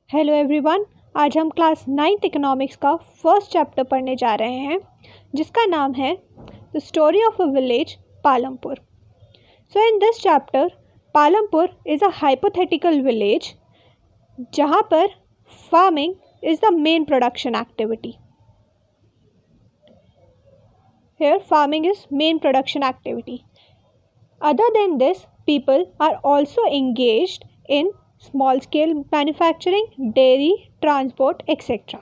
Hello everyone. आज हम class 9th economics का फर्स्ट चैप्टर पढ़ने जा रहे हैं जिसका नाम है the story of a village Palampur. So in this chapter Palampur is a hypothetical village जहाँ पर farming is the main production activity. Here farming is main production activity. Other than this, people are also engaged in small scale manufacturing, dairy, transport, etc.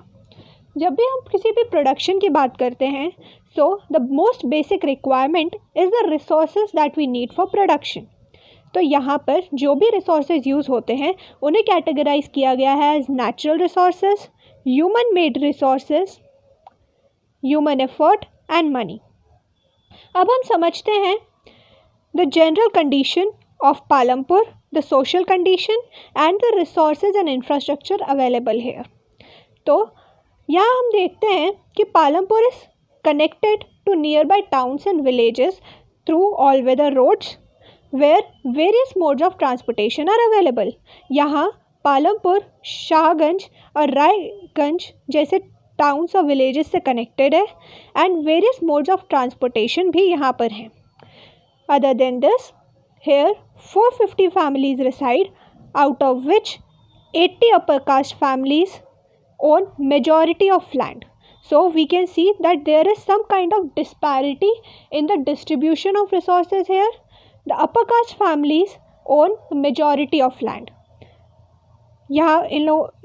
जब भी हम किसी भी production की बात करते हैं so the most basic requirement is the resources that we need for production. तो यहाँ पर जो भी रिसोर्सेज यूज़ होते हैं उन्हें कैटेगराइज किया गया है as natural resources, human made resources, human effort and money. अब हम समझते हैं the general condition of Palampur, the social condition and the resources and infrastructure available here. तो यहाँ हम देखते हैं कि Palampur is connected to nearby towns and villages through all weather roads where various modes of transportation are available. यहाँ पालमपुर शाहगंज और रायगंज जैसे towns और विलेजेस से कनेक्टेड है and various modes of transportation भी यहाँ पर हैं। Other than this here 450 families reside, out of which 80 upper caste families own majority of land. So we can see that there is some kind of disparity in the distribution of resources here. The upper caste families own the majority of land. यहाँ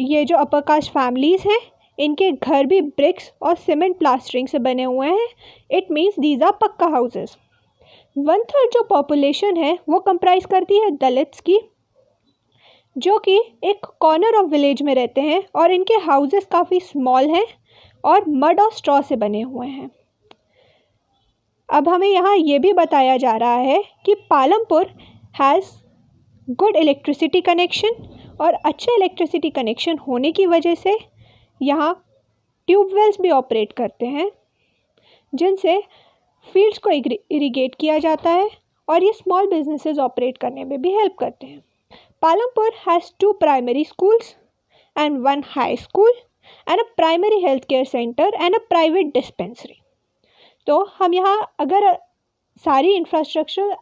ये जो upper caste families हैं इनके घर भी BRICS और cement plastering से बने हुए हैं। इट मीन्स दीज आर पक्का हाउसेस। 1/3 जो पॉपुलेशन है वो कंप्राइज करती है दलित्स की, जो कि एक कॉर्नर ऑफ विलेज में रहते हैं और इनके हाउसेस काफ़ी स्मॉल हैं और मड और स्ट्रॉ से बने हुए हैं। अब हमें यहाँ ये भी बताया जा रहा है कि Palampur has good electricity connection और अच्छे इलेक्ट्रिसिटी कनेक्शन होने की वजह से यहाँ ट्यूबवेल्स भी ऑपरेट करते हैं जिनसे फील्ड्स को इरिगेट किया जाता है और ये स्मॉल बिजनेसेस ऑपरेट करने में भी हेल्प करते हैं। Palampur has 2 primary schools and 1 high school and a primary health care centre and a private dispensary. तो हम यहाँ अगर सारी इंफ्रास्ट्रक्चर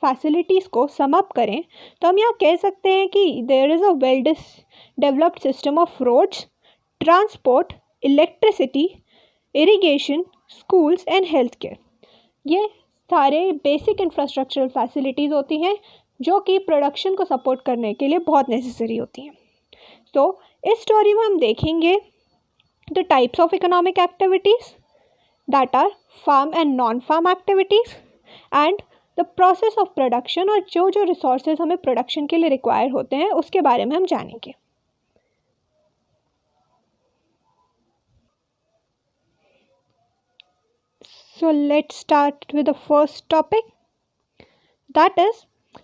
फैसिलिटीज़ को सम अप करें तो हम यहाँ कह सकते हैं कि there is a well developed system of roads, transport, electricity, irrigation, schools and health care. ये सारे बेसिक इंफ्रास्ट्रक्चरल फैसिलिटीज़ होती हैं जो कि प्रोडक्शन को सपोर्ट करने के लिए बहुत नेसेसरी होती हैं। तो इस स्टोरी में हम देखेंगे the types of economic activities that are farm and non farm activities and the process of production, और जो जो रिसोर्सेज हमें प्रोडक्शन के लिए रिक्वायर होते हैं उसके बारे में हम जानेंगे। So let's start with the first topic, that is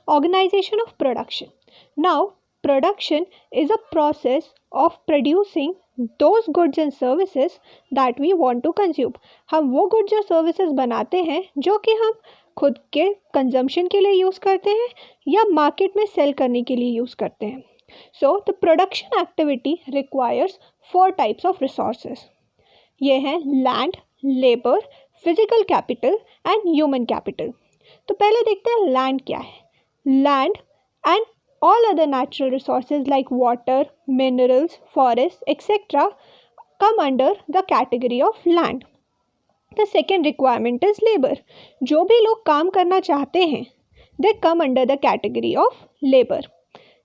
organization of production. Now production is a process of producing those goods and services that we want to consume. हम वो goods और services बनाते हैं जो कि हम खुद के कंजम्पशन के लिए यूज़ करते हैं या मार्केट में सेल करने के लिए यूज़ करते हैं। So the production activity requires 4 types of resources. ये हैं land, labour, physical capital and human capital. तो पहले देखते हैं लैंड क्या है। Land and all other natural resources like water, minerals, forest etcetera come under the category of land. The second requirement is labour. जो भी लोग काम करना चाहते हैं they come under the category of labour.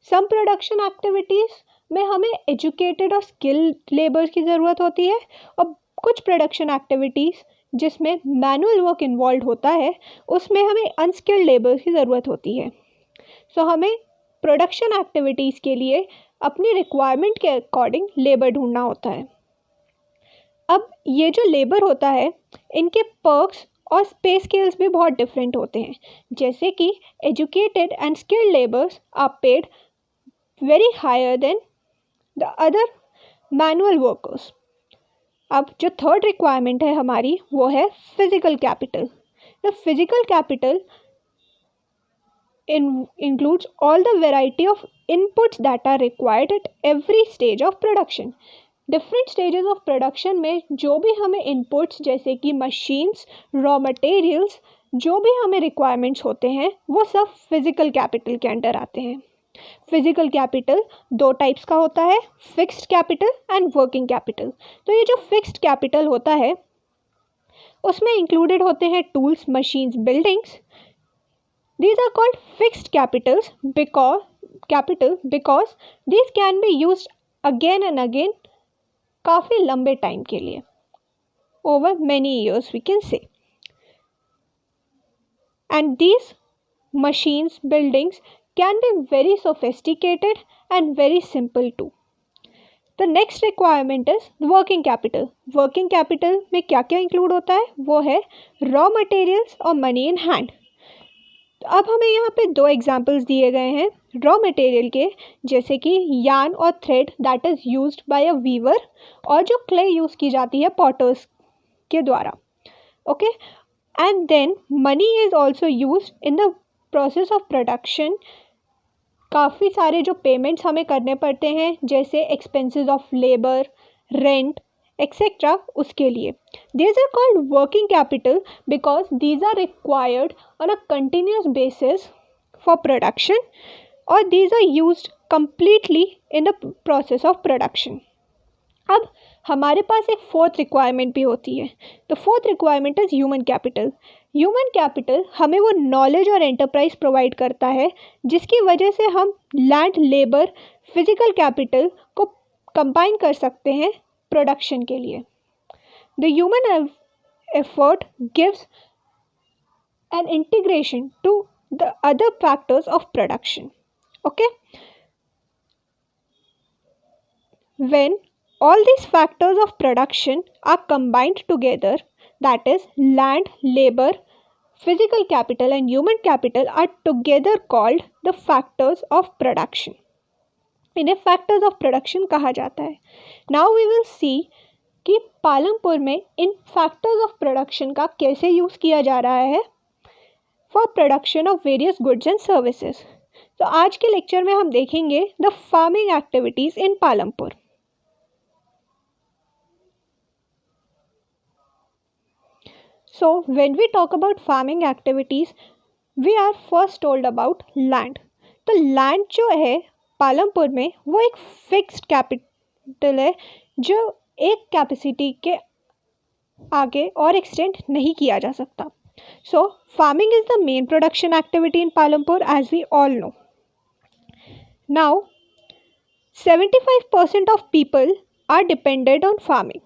Some production activities में हमें educated और स्किल्ड लेबर की ज़रूरत होती है और कुछ प्रोडक्शन एक्टिविटीज़ जिसमें मैनुअल वर्क इन्वॉल्व होता है उसमें हमें अनस्किल्ड लेबर की ज़रूरत होती है। सो हमें प्रोडक्शन एक्टिविटीज़ के लिए अपनी रिक्वायरमेंट के अकॉर्डिंग लेबर ढूंढना होता है। अब ये जो लेबर होता है इनके पर्क्स और पे स्केल्स भी बहुत डिफरेंट होते हैं, जैसे कि educated and skilled labours are paid very higher than the other manual workers. अब जो थर्ड रिक्वायरमेंट है हमारी वो है physical capital. The physical capital includes all the variety of inputs that are required at every stage of production. Different stages of production में जो भी हमें इनपुट्स जैसे कि मशीन्स, रॉ मटेरियल्स, जो भी हमें रिक्वायरमेंट्स होते हैं वो सब फिजिकल कैपिटल के अंडर आते हैं. फिजिकल कैपिटल दो टाइप्स का होता है, fixed capital and working capital. तो ये जो फिक्स्ड कैपिटल होता है उसमें इंक्लूडेड होते हैं tools, machines, buildings. These are called fixed capitals because these can be used again and again काफ़ी लंबे टाइम के लिए, over many years we can say. And these machines, buildings can be very sophisticated and very simple too. The next requirement is working capital. Working capital में क्या क्या include होता है वो है रॉ मटेरियल्स और मनी इन हैंड. अब हमें यहाँ पे दो एग्जाम्पल्स दिए गए हैं रॉ मटेरियल के, जैसे कि यार्न और thread that is used by a weaver, और जो क्ले यूज़ की जाती है पॉटर्स के द्वारा. Okay, and then money is also used in the process of production. काफ़ी सारे जो पेमेंट्स हमें करने पड़ते हैं जैसे expenses of labour, rent etcetera, उसके लिए. These are called working capital because these are required on a continuous basis for production, or these are used completely in the process of production. अब हमारे पास एक फोर्थ रिक्वायरमेंट भी होती है. तो fourth requirement is human capital. Human capital हमें वो knowledge और एंटरप्राइज प्रोवाइड करता है जिसकी वजह से हम लैंड, लेबर, फिजिकल कैपिटल को कंबाइन कर सकते हैं प्रोडक्शन के लिए. The human effort gives an integration to the other factors of production. Okay? When all these factors of production are combined together, that is land, labor, physical capital and human capital are together called the factors of production. इन्हें factors of production कहा जाता है. Now we will सी कि पालमपुर में इन factors of production का कैसे use किया जा रहा है for production of various goods and services. तो आज के लेक्चर में हम देखेंगे the farming activities in Palampur. So when we talk about farming activities we are first told about land. तो लैंड जो है पालमपुर में वो एक फिक्स्ड कैपिटल है जो एक कैपेसिटी के आगे और एक्सटेंड नहीं किया जा सकता. So farming is the main production activity in Palampur as we all know. Now 75% of people are dependent on farming.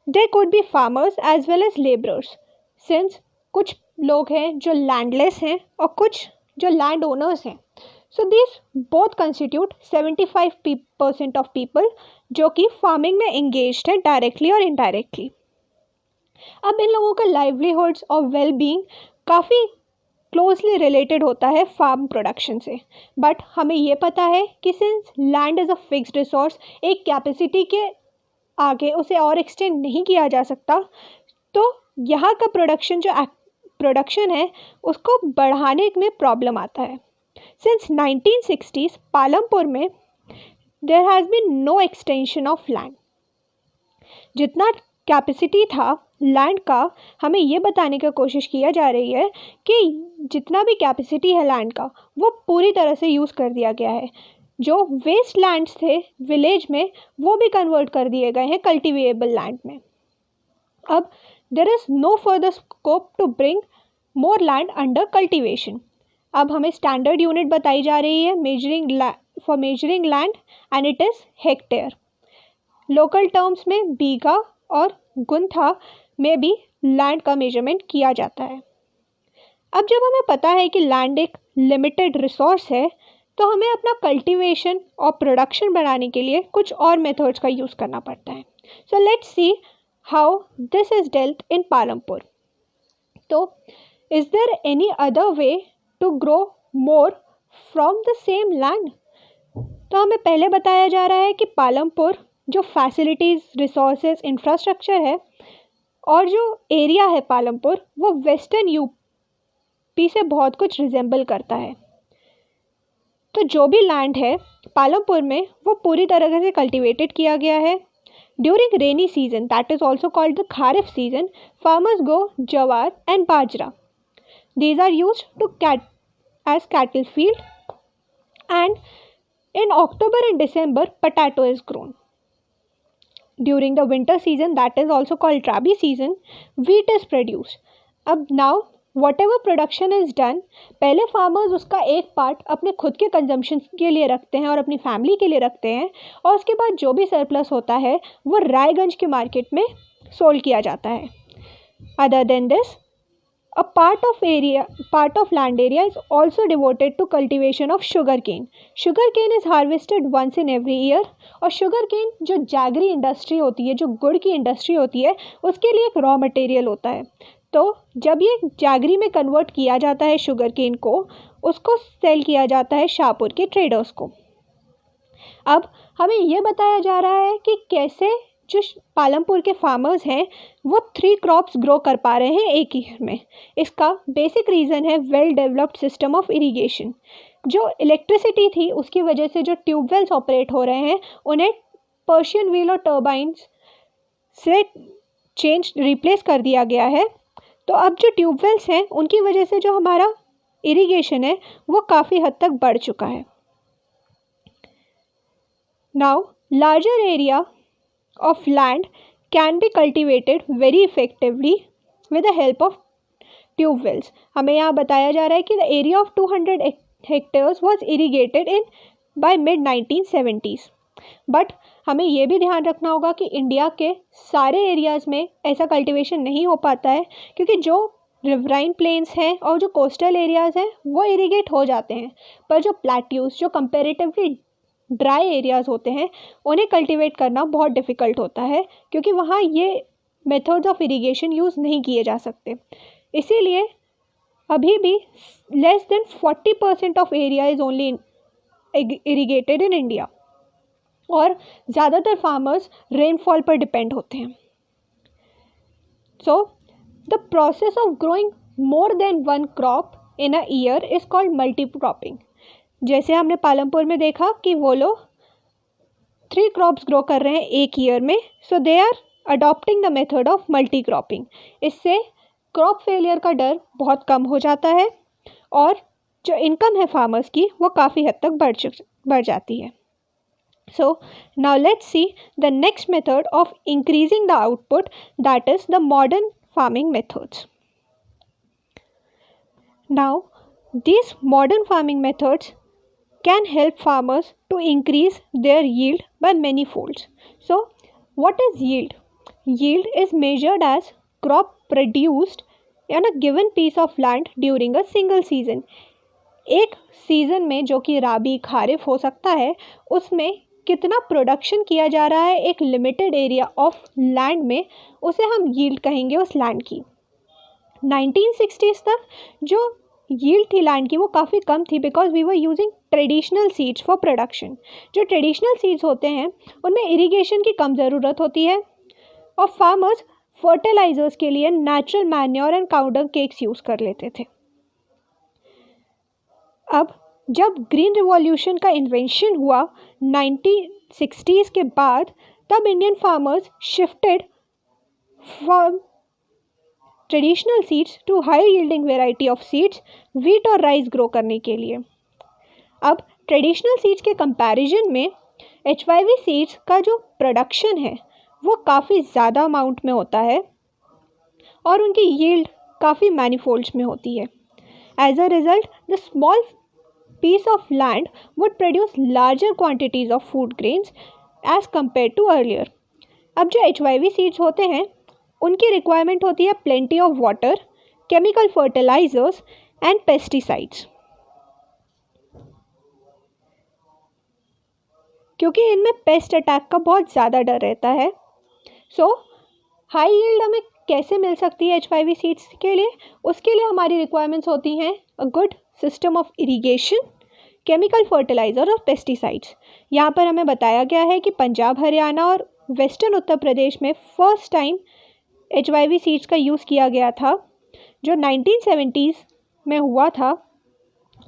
There could be farmers as well as labourers, since कुछ लोग हैं जो लैंडलेस हैं और कुछ जो लैंड ओनर्स हैं. So these both constitute 75% of people जो कि फार्मिंग में engaged है डायरेक्टली और इनडायरेक्टली. अब इन लोगों का लाइवलीहुड्स और वेल बीइंग काफ़ी क्लोजली रिलेटेड होता है फार्म प्रोडक्शन से. बट हमें ये पता है कि since land is a fixed resource, एक कैपेसिटी के आगे उसे और एक्सटेंड नहीं किया जा सकता, तो यहाँ का प्रोडक्शन है उसको बढ़ाने में प्रॉब्लम आता है. Since 1960s, पालमपुर में there has been no extension of land. जितना कैपेसिटी था लैंड का, हमें ये बताने की कोशिश किया जा रही है कि जितना भी कैपेसिटी है लैंड का वो पूरी तरह से यूज़ कर दिया गया है. जो वेस्ट लैंड्स थे विलेज में वो भी कन्वर्ट कर दिए गए हैं कल्टिवेबल लैंड में. अब there is no further scope to bring more land under cultivation. अब हमें स्टैंडर्ड यूनिट बताई जा रही है measuring land and it is hectare. Local terms में बीघा और गुंथा में भी लैंड का मेजरमेंट किया जाता है. अब जब हमें पता है कि लैंड एक लिमिटेड रिसोर्स है तो हमें अपना कल्टीवेशन और प्रोडक्शन बढ़ाने के लिए कुछ और मेथड्स का यूज़ करना पड़ता है. So let's see how this is dealt in Palampur. तो is there any other way to grow more from the same land. तो हमें पहले बताया जा रहा है कि पालमपुर जो फैसिलिटीज़, रिसोर्सेज, इंफ्रास्ट्रक्चर है और जो एरिया है पालमपुर वो वेस्टर्न यूपी से बहुत कुछ रिजेंबल करता है. तो जो भी लैंड है पालमपुर में वो पूरी तरह से कल्टिवेटेड किया गया है. During rainy season, that is also called the Kharif season, farmers grow jawar and bajra. These are used to as cattle feed, and in October and December, potato is grown. During the winter season, that is also called Rabi season, wheat is produced. अब now whatever production is done, पहले farmers उसका एक part अपने खुद के consumption के लिए रखते हैं और अपनी फैमिली के लिए रखते हैं, और उसके बाद जो भी सरप्लस होता है वो रायगंज के मार्केट में सोल्ड किया जाता है. Other than this, a part of land area is also devoted to cultivation of sugar cane. Sugar cane is harvested once in every year, और शुगर केन जो जैगरी इंडस्ट्री होती है, जो गुड़ की इंडस्ट्री होती है, उसके लिए एक रॉ मटेरियल होता है. तो जब ये जैगरी में कन्वर्ट किया जाता है शुगर केन को, उसको सेल किया जाता है शाहपुर के ट्रेडर्स को. अब हमें ये बताया जा रहा है कि कैसे जो पालमपुर के फार्मर्स हैं वो 3 क्रॉप्स ग्रो कर पा रहे हैं एक ईयर में. इसका बेसिक रीज़न है well developed system of irrigation. जो इलेक्ट्रिसिटी थी उसकी वजह से जो ट्यूबवेल्स ऑपरेट हो रहे हैं उन्हें पर्शियन व्हील और टर्बाइंस से रिप्लेस कर दिया गया है. तो अब जो ट्यूबवेल्स हैं उनकी वजह से जो हमारा इरिगेशन है वो काफ़ी हद तक बढ़ चुका है. Now larger area of land can be cultivated very effectively with the help of tube wells. हमें यहाँ बताया जा रहा है कि the area of 200 hectares was irrigated in by mid 1970s. But हमें ये भी ध्यान रखना होगा कि इंडिया के सारे एरियाज़ में ऐसा कल्टीवेशन नहीं हो पाता है, क्योंकि जो रिवराइन प्लेन्स हैं और जो कोस्टल एरियाज़ हैं वो इरीगेट हो जाते हैं, पर जो प्लेट्यूज, जो कंपेरेटिवली ड्राई एरियाज़ होते हैं, उन्हें कल्टीवेट करना बहुत डिफ़िकल्ट होता है, क्योंकि वहाँ ये मेथड्स ऑफ इरीगेशन यूज़ नहीं किए जा सकते. इसीलिए अभी भी less than 40% of area is only irrigated in India, और ज़्यादातर फार्मर्स रेनफॉल पर डिपेंड होते हैं. So the process of growing more than 1 crop in a year is called multi cropping. जैसे हमने पालमपुर में देखा कि वो लोग 3 क्रॉप्स ग्रो कर रहे हैं एक ईयर में, so they are adopting the method of multi cropping. इससे क्रॉप फेलियर का डर बहुत कम हो जाता है, और जो इनकम है फार्मर्स की वो काफ़ी हद तक बढ़ जाती है. So now let's see the next method of increasing the output, that is the modern farming methods. Now these modern farming methods can help farmers to increase their yield by many folds. So what is yield? Yield is measured as crop produced on a given piece of land during a single season. एक season में, जो कि राबी खारिफ हो सकता है, उसमें कितना production किया जा रहा है एक लिमिटेड एरिया ऑफ लैंड में, उसे हम यील्ड कहेंगे उस लैंड की. 1960s तक जो यील्ड थी लैंड की वो काफ़ी कम थी, because we were using traditional seeds for production. जो ट्रेडिशनल सीड्स होते हैं उनमें इरिगेशन की कम ज़रूरत होती है, और फार्मर्स फर्टिलाइजर्स के लिए natural manure and cow dung cakes use कर लेते थे. अब जब ग्रीन रिवॉल्यूशन का इन्वेंशन हुआ 1960s के बाद, तब Indian farmers shifted from traditional seeds to high yielding variety of seeds, wheat और राइस ग्रो करने के लिए. अब ट्रेडिशनल सीड्स के कंपैरिजन में HYV सीड्स का जो प्रोडक्शन है वो काफ़ी ज़्यादा अमाउंट में होता है, और उनकी यील्ड काफ़ी मैनीफोल्ड्स में होती है. As a result, the small piece of land would produce larger quantities of food grains as compared to earlier. अब जो HYV seeds होते हैं उनकी रिक्वायरमेंट होती है plenty of water, chemical fertilizers and pesticides. क्योंकि इनमें पेस्ट अटैक का बहुत ज़्यादा डर रहता है. सो हाई यील्ड हमें कैसे मिल सकती है HYV सीड्स के लिए? उसके लिए हमारी रिक्वायरमेंट्स होती हैं a good system of irrigation, chemical fertiliser और पेस्टिसाइड्स. यहाँ पर हमें बताया गया है कि पंजाब, हरियाणा और वेस्टर्न उत्तर प्रदेश में फर्स्ट टाइम HYV सीड्स का यूज़ किया गया था, जो 1970s में हुआ था,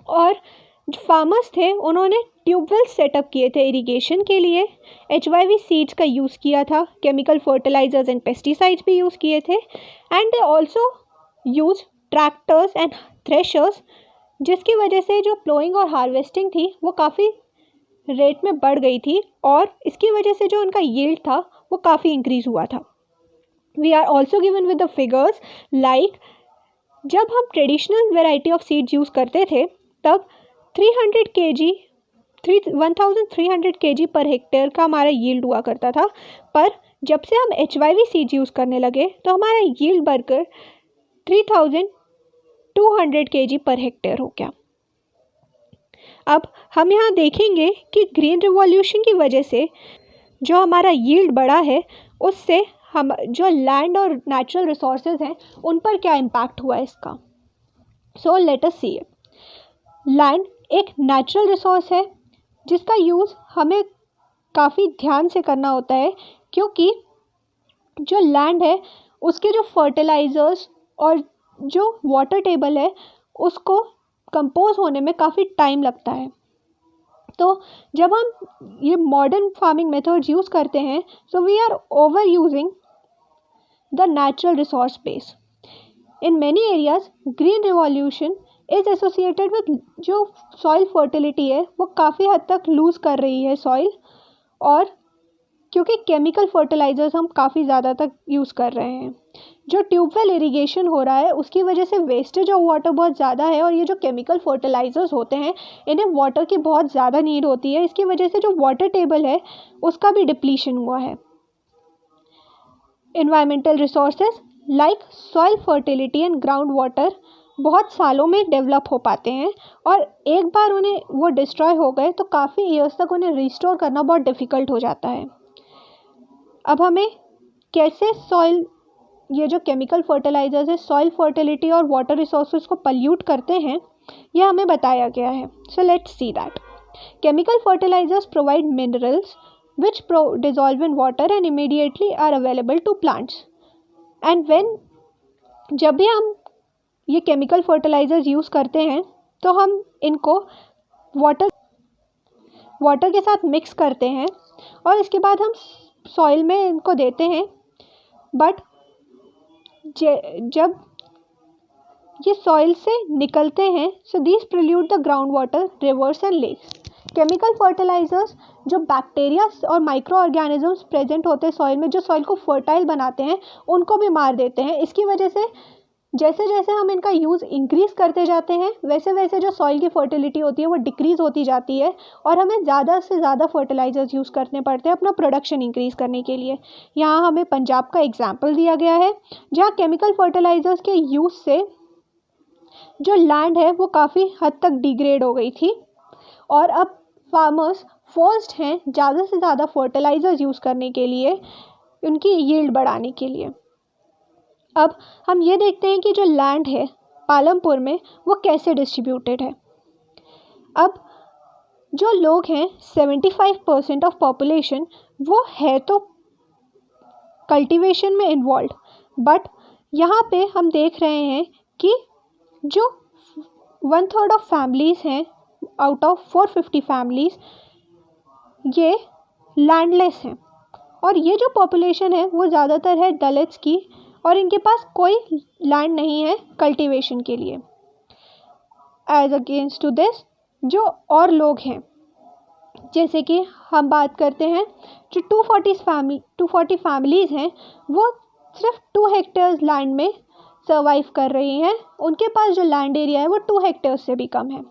और जो फार्मर्स थे उन्होंने ट्यूबवेल सेटअप किए थे इरिगेशन के लिए, HYV सीड्स का यूज़ किया था, केमिकल फर्टिलाइजर्स एंड पेस्टिसाइड्स भी यूज़ किए थे, and they also use tractors and threshers, जिसकी वजह से जो प्लोइंग और हार्वेस्टिंग थी वो काफ़ी रेट में बढ़ गई थी और इसकी वजह से जो उनका यील्ड था वो काफ़ी इंक्रीज़ हुआ था। We are also given with the figures like जब हम traditional variety of seeds use करते थे तब 300 kg 1300 kg पर हेक्टेयर का हमारा यील्ड हुआ करता था, पर जब से हम HYV सीड्स यूज़ करने लगे तो हमारा यील्ड बढ़कर 3200 kg पर हेक्टेयर हो गया। अब हम यहाँ देखेंगे कि ग्रीन रिवॉल्यूशन की वजह से जो हमारा यील्ड बढ़ा है उससे हम जो लैंड और नेचुरल रिसोर्सेज हैं उन पर क्या इम्पैक्ट हुआ है इसका। So let us see it. Land एक नेचुरल रिसोर्स है जिसका यूज़ हमें काफ़ी ध्यान से करना होता है, क्योंकि जो लैंड है उसके जो फर्टिलाइज़र्स और जो वाटर टेबल है उसको कंपोज होने में काफ़ी टाइम लगता है। तो जब हम ये मॉडर्न फार्मिंग मेथड्स यूज़ करते हैं so we are over using the natural resource base. In many areas green revolution is associated with जो सॉइल फर्टिलिटी है वो काफ़ी हद तक लूज़ कर रही है सॉइल, और क्योंकि केमिकल फर्टिलाइजर्स हम काफ़ी ज़्यादा तक यूज़ कर रहे हैं। जो ट्यूबवेल इरिगेशन हो रहा है उसकी वजह से वेस्टेज ऑफ वाटर बहुत ज़्यादा है, और ये जो केमिकल फर्टिलाइजर्स होते हैं इन्हें वाटर की बहुत ज़्यादा नीड होती है, इसकी वजह से जो वाटर टेबल है उसका भी डिप्लीशन हुआ है। Environmental resources like soil fertility and ground water बहुत सालों में डेवलप हो पाते हैं, और एक बार उन्हें वो डिस्ट्रॉय हो गए तो काफ़ी ईयर्स तक उन्हें रिस्टोर करना बहुत डिफ़िकल्ट हो जाता है। अब हमें कैसे सॉइल ये जो केमिकल फर्टिलाइजर्स है सॉइल फर्टिलिटी और वाटर रिसोर्सेज को पल्यूट करते हैं यह हमें बताया गया है। So let's see that chemical fertilizers provide minerals which dissolve in water and immediately are available to plants. And when जब भी हम ये केमिकल फर्टिलाइजर्स यूज़ करते हैं तो हम इनको वाटर के साथ मिक्स करते हैं और इसके बाद हम सॉइल में इनको देते हैं, बट जब ये सॉइल से निकलते हैं so these pollute the ground water, rivers and lakes. Chemical fertilizers जो बैक्टीरिया और माइक्रो ऑर्गेनिजम्स प्रेजेंट होते हैं सॉइल में जो सॉइल को फर्टाइल बनाते हैं उनको भी मार देते हैं। इसकी वजह से जैसे जैसे हम इनका यूज़ इंक्रीज़ करते जाते हैं वैसे वैसे जो सॉइल की फर्टिलिटी होती है वो डिक्रीज़ होती जाती है, और हमें ज़्यादा से ज़्यादा फर्टिलाइजर्स यूज़ करने पड़ते हैं अपना प्रोडक्शन इंक्रीज़ करने के लिए। यहाँ हमें पंजाब का एग्जाम्पल दिया गया है जहाँ केमिकल फर्टिलाइजर्स के यूज़ से जो लैंड है वो काफ़ी हद तक डिग्रेड हो गई थी, और अब फार्मर्स फोर्स्ड हैं ज़्यादा से ज़्यादा फर्टिलाइजर्स यूज़ करने के लिए उनकी यील्ड बढ़ाने के लिए। अब हम ये देखते हैं कि जो लैंड है पालमपुर में वो कैसे डिस्ट्रीब्यूटेड है। अब जो लोग हैं 75% ऑफ पॉपुलेशन वो है तो कल्टीवेशन में इन्वॉल्व, बट यहाँ पे हम देख रहे हैं कि जो 1/3 ऑफ फैमिलीज़ हैं आउट ऑफ 450 फैमिलीज़ ये लैंडलेस हैं, और ये जो पॉपुलेशन है वो ज़्यादातर है दलित्स की, और इनके पास कोई लैंड नहीं है कल्टीवेशन के लिए। एज अगेंस्ट टू दिस जो और लोग हैं जैसे कि हम बात करते हैं जो 240 फैमिलीज़ हैं वो सिर्फ 2 हेक्टेयर्स लैंड में सर्वाइव कर रही हैं, उनके पास जो लैंड एरिया है वो 2 हेक्टेयर्स से भी कम है।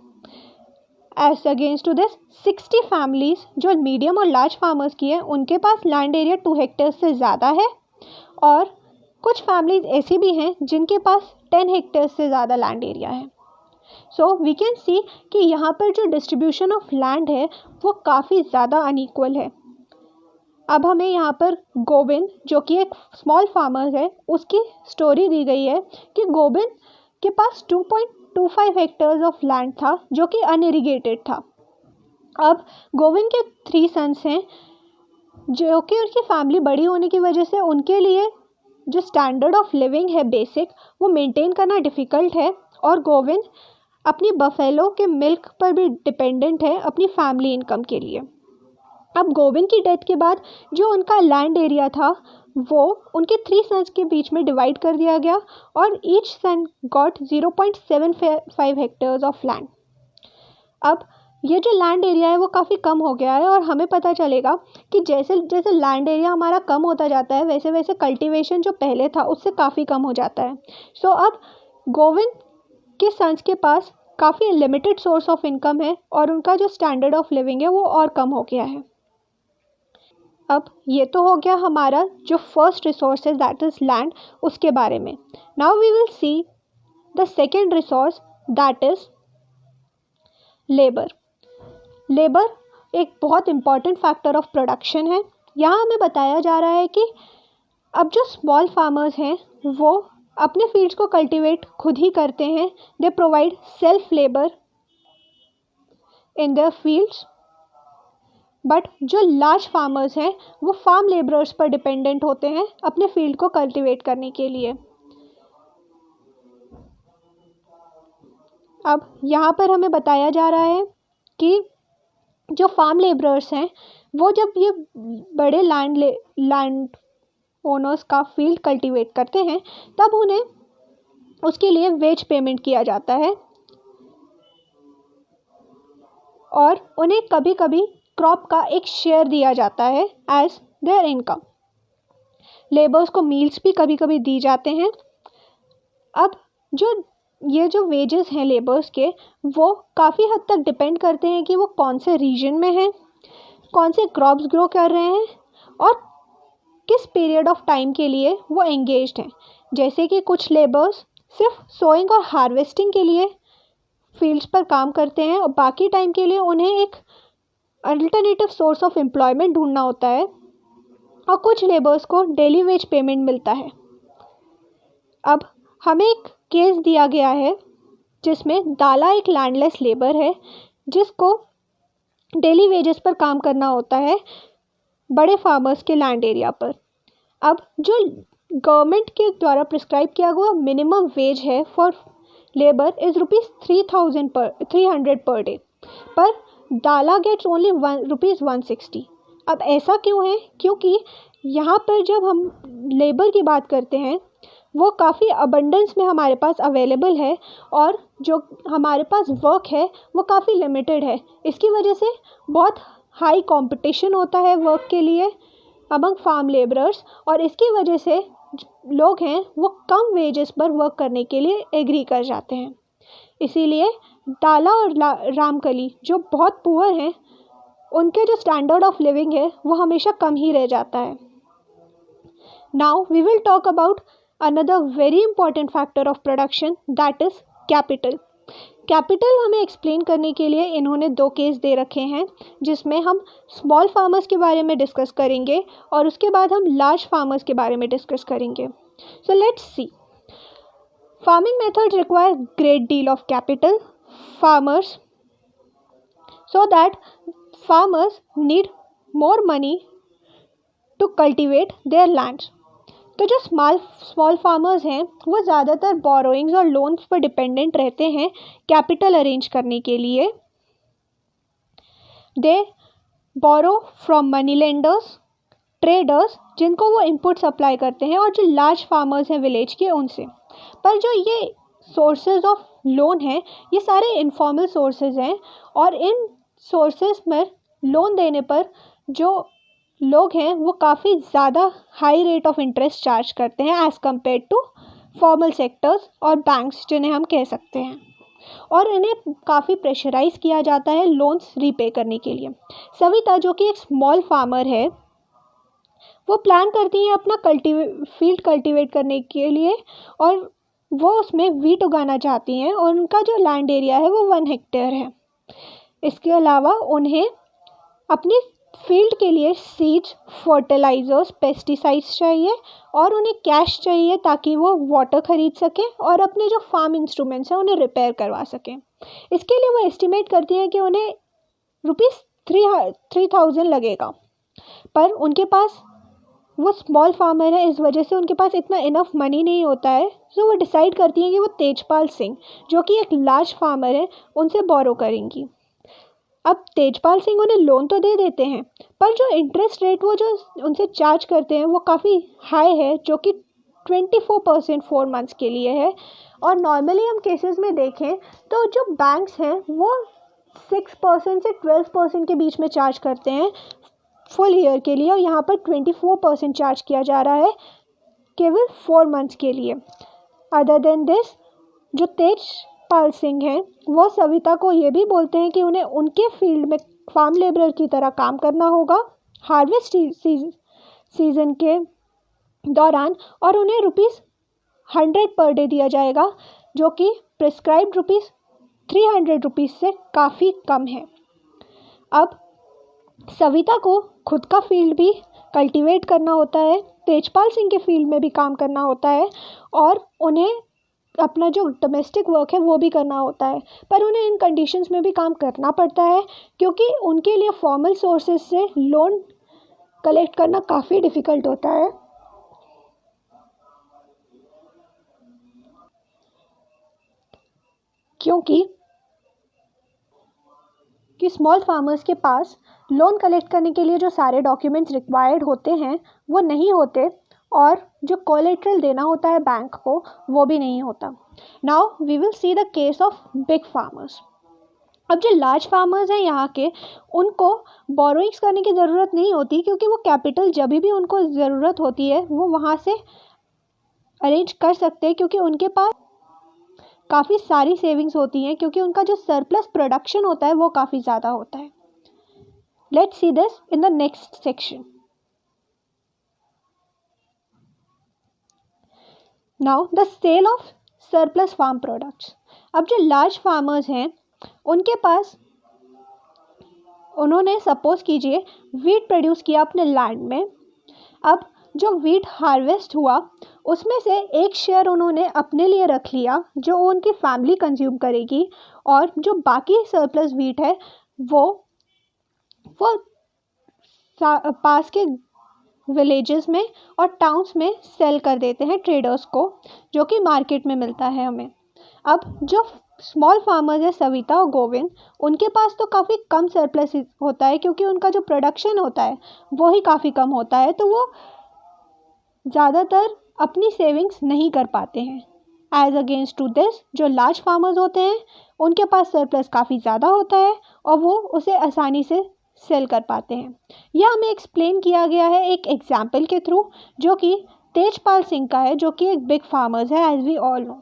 As against to this 60 families जो मीडियम और लार्ज फार्मर्स की है उनके पास लैंड एरिया 2 हेक्टेयर्स से ज़्यादा है, और कुछ फैमिलीज़ ऐसी भी हैं जिनके पास 10 हेक्टेयर्स से ज़्यादा लैंड एरिया है। सो वी कैन सी कि यहाँ पर जो डिस्ट्रीब्यूशन ऑफ लैंड है वो काफ़ी ज़्यादा अनइक्वल है। अब हमें यहाँ पर गोविंद जो कि एक स्मॉल फार्मर है उसकी स्टोरी दी गई है कि गोविंद के पास 2.25 हेक्टेयर्स ऑफ लैंड था जो कि अनइरिगेटेड था। अब गोविंद के 3 सन्स हैं जो कि उनकी फैमिली बड़ी होने की वजह से उनके लिए जो स्टैंडर्ड ऑफ लिविंग है बेसिक वो मेंटेन करना डिफ़िकल्ट है, और गोविंद अपनी बफेलो के मिल्क पर भी डिपेंडेंट है अपनी फैमिली इनकम के लिए। अब गोविंद की डेथ के बाद जो उनका लैंड एरिया था वो उनके 3 सन्स के बीच में डिवाइड कर दिया गया और each sun got 0.75 hectares of land. अब ये जो लैंड एरिया है वो काफ़ी कम हो गया है और हमें पता चलेगा कि जैसे जैसे लैंड एरिया हमारा कम होता जाता है वैसे वैसे कल्टीवेशन जो पहले था उससे काफ़ी कम हो जाता है। सो अब गोविंद के सन्स के पास काफ़ी लिमिटेड सोर्स ऑफ इनकम है और उनका जो स्टैंडर्ड ऑफ लिविंग है वो और कम हो गया है। अब ये तो हो गया हमारा जो फर्स्ट रिसोर्स है दैट इज़ लैंड, उसके बारे में। Now we will see the second resource that is labour. Labour एक बहुत इम्पॉर्टेंट फैक्टर ऑफ प्रोडक्शन है। यहाँ हमें बताया जा रहा है कि अब जो स्मॉल फार्मर्स हैं वो अपने फील्ड्स को कल्टीवेट खुद ही करते हैं। They provide self labour in their fields, but जो लार्ज फार्मर्स हैं वो फार्म लेबरर्स पर डिपेंडेंट होते हैं अपने फील्ड को कल्टीवेट करने के लिए। अब यहाँ पर हमें बताया जा रहा है कि जो फार्म लेबरर्स हैं वो जब ये बड़े लैंड ओनर्स का फील्ड कल्टीवेट करते हैं तब उन्हें उसके लिए वेज पेमेंट किया जाता है और उन्हें कभी कभी क्रॉप का एक शेयर दिया जाता है एज देयर इनकम। लेबर्स को मील्स भी कभी कभी दी जाते हैं। अब ये जो वेजेस हैं लेबर्स के वो काफ़ी हद तक डिपेंड करते हैं कि वो कौन से रीजन में हैं, कौन से क्रॉप्स ग्रो कर रहे हैं और किस पीरियड ऑफ टाइम के लिए वो एंगेज्ड हैं। जैसे कि कुछ लेबर्स सिर्फ सोइंग और हार्वेस्टिंग के लिए फील्ड्स पर काम करते हैं और बाकी टाइम के लिए उन्हें एक अल्टरनेटिव सोर्स ऑफ एम्प्लॉयमेंट ढूंढना होता है और कुछ लेबर्स को डेली वेज पेमेंट मिलता है। अब हमें एक केस दिया गया है जिसमें दाला एक लैंडलेस लेबर है जिसको डेली वेजेस पर काम करना होता है बड़े फार्मर्स के लैंड एरिया पर। अब जो गवर्नमेंट के द्वारा प्रिस्क्राइब किया हुआ मिनिमम वेज है for labour is ₹300 per day, पर दाला गेट्स ओनली ₹160। अब ऐसा क्यों है? क्योंकि यहाँ पर जब हम लेबर की बात करते हैं वो काफ़ी अबंडेंस में हमारे पास अवेलेबल है और जो हमारे पास वर्क है वो काफ़ी लिमिटेड है। इसकी वजह से बहुत हाई कंपटीशन होता है वर्क के लिए अमंग फार्म लेबरर्स और इसकी वजह से लोग हैं वो कम वेजेस पर वर्क करने के लिए एग्री कर जाते हैं। इसीलिए दाला और रामकली जो बहुत पुअर हैं उनके जो स्टैंडर्ड ऑफ लिविंग है वो हमेशा कम ही रह जाता है। Now we will talk about another very important factor of production that is capital. Capital हमें एक्सप्लेन करने के लिए इन्होंने 2 केस दे रखे हैं जिसमें हम स्मॉल फार्मर्स के बारे में डिस्कस करेंगे और उसके बाद हम लार्ज फार्मर्स के बारे में डिस्कस करेंगे। सो let's C. Farming methods require great deal of capital farmers so that farmers need more money to cultivate their lands। तो जो स्मॉल फार्मर्स हैं वो ज़्यादातर बोरोइंग्स और लोन्स पर डिपेंडेंट रहते हैं कैपिटल अरेंज करने के लिए। They borrow from money lenders, traders जिनको वो इनपुट सप्लाई करते हैं और जो लार्ज फार्मर्स हैं विलेज के उनसे। पर जो ये सोर्सेज ऑफ लोन हैं ये सारे इनफॉर्मल सोर्सेज हैं और इन सोर्सेज में लोन देने पर जो लोग हैं वो काफ़ी ज़्यादा high rate of interest charge करते हैं as compare to formal sectors और बैंक्स जिन्हें हम कह सकते हैं, और इन्हें काफ़ी प्रेशराइज किया जाता है लोन्स रीपे करने के लिए। सविता जो कि एक स्मॉल फार्मर है वो प्लान करती है अपना फील्ड कल्टीवेट करने के लिए और वो उसमें वीट उगाना चाहती हैं और उनका जो लैंड एरिया है वो 1 हेक्टेयर है। इसके अलावा उन्हें अपनी फील्ड के लिए सीड्स, फर्टिलाइज़र्स, पेस्टिसाइड्स चाहिए और उन्हें कैश चाहिए ताकि वो वाटर ख़रीद सकें और अपने जो फार्म इंस्ट्रूमेंट्स हैं उन्हें रिपेयर करवा सकें। इसके लिए वो एस्टिमेट करती हैं कि उन्हें ₹3000 लगेगा, पर उनके पास वो स्मॉल फार्मर है, इस वजह से उनके पास इतना इनफ मनी नहीं होता है, तो वो डिसाइड करती हैं कि वो तेजपाल सिंह जो कि एक लार्ज फार्मर है उनसे बोरो करेंगी। अब तेजपाल सिंह उन्हें लोन तो दे देते हैं, पर जो इंटरेस्ट रेट वो जो उनसे चार्ज करते हैं वो काफ़ी हाई है, जो कि 24% 4 मंथ्स के लिए है। और नॉर्मली हम केसेस में देखें तो जो बैंक्स हैं वो 6% से 12% के बीच में चार्ज करते हैं फुल ईयर के लिए, और यहाँ पर 24% चार्ज किया जा रहा है केवल 4 मंथ्स के लिए। अदर देन दिस, जो तेजपाल सिंह हैं वो सविता को ये भी बोलते हैं कि उन्हें उनके फील्ड में फार्म लेबरर की तरह काम करना होगा हार्वेस्ट सीजन के दौरान, और उन्हें ₹100 पर डे दिया जाएगा, जो कि प्रिस्क्राइब्ड ₹300 से काफ़ी कम है। अब सविता को खुद का फील्ड भी कल्टीवेट करना होता है, तेजपाल सिंह के फील्ड में भी काम करना होता है, और उन्हें अपना जो डोमेस्टिक वर्क है वो भी करना होता है, पर उन्हें इन कंडीशंस में भी काम करना पड़ता है क्योंकि उनके लिए फॉर्मल सोर्सेज से लोन कलेक्ट करना काफ़ी डिफ़िकल्ट होता है। क्योंकि स्मॉल फार्मर्स के पास लोन कलेक्ट करने के लिए जो सारे डॉक्यूमेंट्स रिक्वायर्ड होते हैं वो नहीं होते, और जो कोलेट्रल देना होता है बैंक को वो भी नहीं होता। Now we will see the case of big farmers. अब जो लार्ज फार्मर्स हैं यहाँ के, उनको बोरोइंग्स करने की ज़रूरत नहीं होती, क्योंकि वो कैपिटल जब भी उनको ज़रूरत होती है वो वहाँ से अरेंज कर सकते हैं, क्योंकि उनके पास काफ़ी सारी सेविंग्स होती हैं, क्योंकि उनका जो सरप्लस प्रोडक्शन होता है वो काफ़ी ज़्यादा होता है। Let's see this in the next section. Now the sale of surplus farm products. अब जो लार्ज फार्मर्स हैं उनके पास, उन्होंने सपोज कीजिए वीट प्रोड्यूस किया अपने लैंड में। अब जो वीट हार्वेस्ट हुआ उसमें से एक शेयर उन्होंने अपने लिए रख लिया जो उनकी फैमिली कंज्यूम करेगी, और जो बाकी सरप्लस वीट है वो पास के विलेजेस में और टाउन्स में सेल कर देते हैं ट्रेडर्स को, जो कि मार्केट में मिलता है हमें। अब जो स्मॉल फार्मर्स है सविता और गोविंद, उनके पास तो काफ़ी कम सरप्लस होता है, क्योंकि उनका जो प्रोडक्शन होता है वो ही काफ़ी कम होता है, तो वो ज़्यादातर अपनी सेविंग्स नहीं कर पाते हैं। एज अगेंस्ट टू दिस, जो लार्ज फार्मर्स होते हैं उनके पास सरप्लस काफ़ी ज़्यादा होता है और वो उसे आसानी से सेल कर पाते हैं। यह हमें एक्सप्लेन किया गया है एक एग्जाम्पल के थ्रू, जो कि तेजपाल सिंह का है, जो कि एक बिग फार्मर्स है एज वी ऑल नो।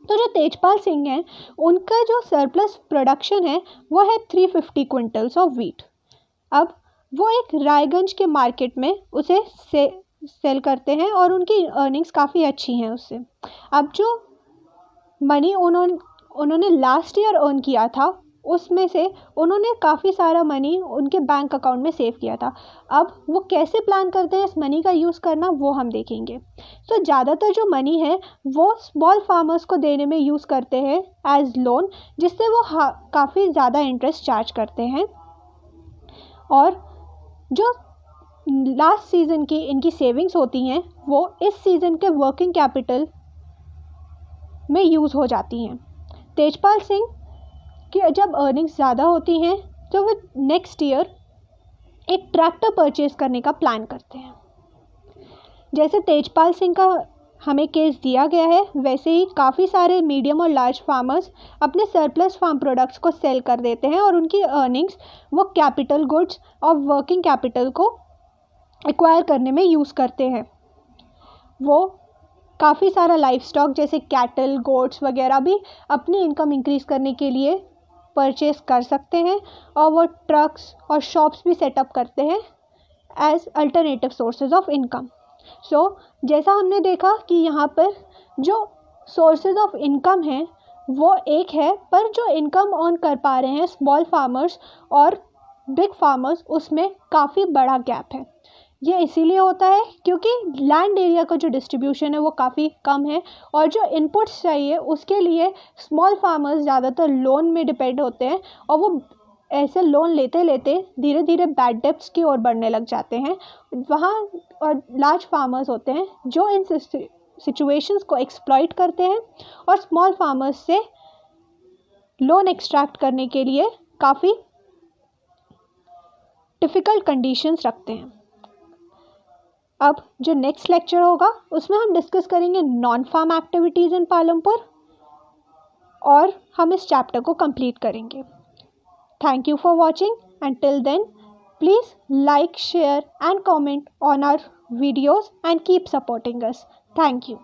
तो जो तेजपाल सिंह हैं उनका जो सरप्लस प्रोडक्शन है वो है 350 क्विंटल्स ऑफ वीट। अब वो एक रायगंज के मार्केट में उसे सेल करते हैं और उनकी अर्निंग्स काफ़ी अच्छी हैं उससे। अब जो मनी उन्होंने लास्ट ईयर अर्न किया था उसमें से उन्होंने काफ़ी सारा मनी उनके बैंक अकाउंट में सेव किया था। अब वो कैसे प्लान करते हैं इस मनी का यूज़ करना वो हम देखेंगे। तो ज़्यादातर जो मनी है वो स्मॉल फार्मर्स को देने में यूज़ करते हैं एज लोन, जिससे वो काफ़ी ज़्यादा इंटरेस्ट चार्ज करते हैं, और जो लास्ट सीज़न की इनकी सेविंग्स होती हैं वो इस सीज़न के वर्किंग कैपिटल में यूज़ हो जाती हैं। तेजपाल सिंह कि जब अर्निंग्स ज़्यादा होती हैं तो वो नेक्स्ट ईयर एक ट्रैक्टर परचेज़ करने का प्लान करते हैं। जैसे तेजपाल सिंह का हमें केस दिया गया है, वैसे ही काफ़ी सारे मीडियम और लार्ज फार्मर्स अपने सरप्लस फार्म प्रोडक्ट्स को सेल कर देते हैं और उनकी अर्निंग्स वो कैपिटल गुड्स और वर्किंग कैपिटल को एक्वायर करने में यूज़ करते हैं। वो काफ़ी सारा लाइफ स्टॉक जैसे कैटल, गोट्स वगैरह भी अपनी इनकम इंक्रीज़ करने के लिए परचेस कर सकते हैं, और वो ट्रक्स और शॉप्स भी सेटअप करते हैं as alternative sources of income. So जैसा हमने देखा कि यहाँ पर जो सोर्सेज ऑफ इनकम हैं वो एक है, पर जो इनकम अर्न कर पा रहे हैं स्मॉल फार्मर्स और बिग फार्मर्स उसमें काफ़ी बड़ा गैप है। ये इसीलिए होता है क्योंकि लैंड एरिया का जो डिस्ट्रीब्यूशन है वो काफ़ी कम है, और जो इनपुट्स चाहिए उसके लिए स्मॉल फार्मर्स ज़्यादातर लोन में डिपेंड होते हैं, और वो ऐसे लोन लेते लेते धीरे धीरे बैड डेब्ट्स की ओर बढ़ने लग जाते हैं। वहाँ और लार्ज फार्मर्स होते हैं जो इन सिचुएशंस को एक्सप्लॉइट करते हैं और स्मॉल फार्मर्स से लोन एक्सट्रैक्ट करने के लिए काफ़ी डिफ़िकल्ट कंडीशंस रखते हैं। अब जो नेक्स्ट लेक्चर होगा उसमें हम डिस्कस करेंगे non farm activities in Palampur और हम इस चैप्टर को कंप्लीट करेंगे। Thank you for watching. Until then, please like, share and comment on our videos and keep supporting us. Thank you.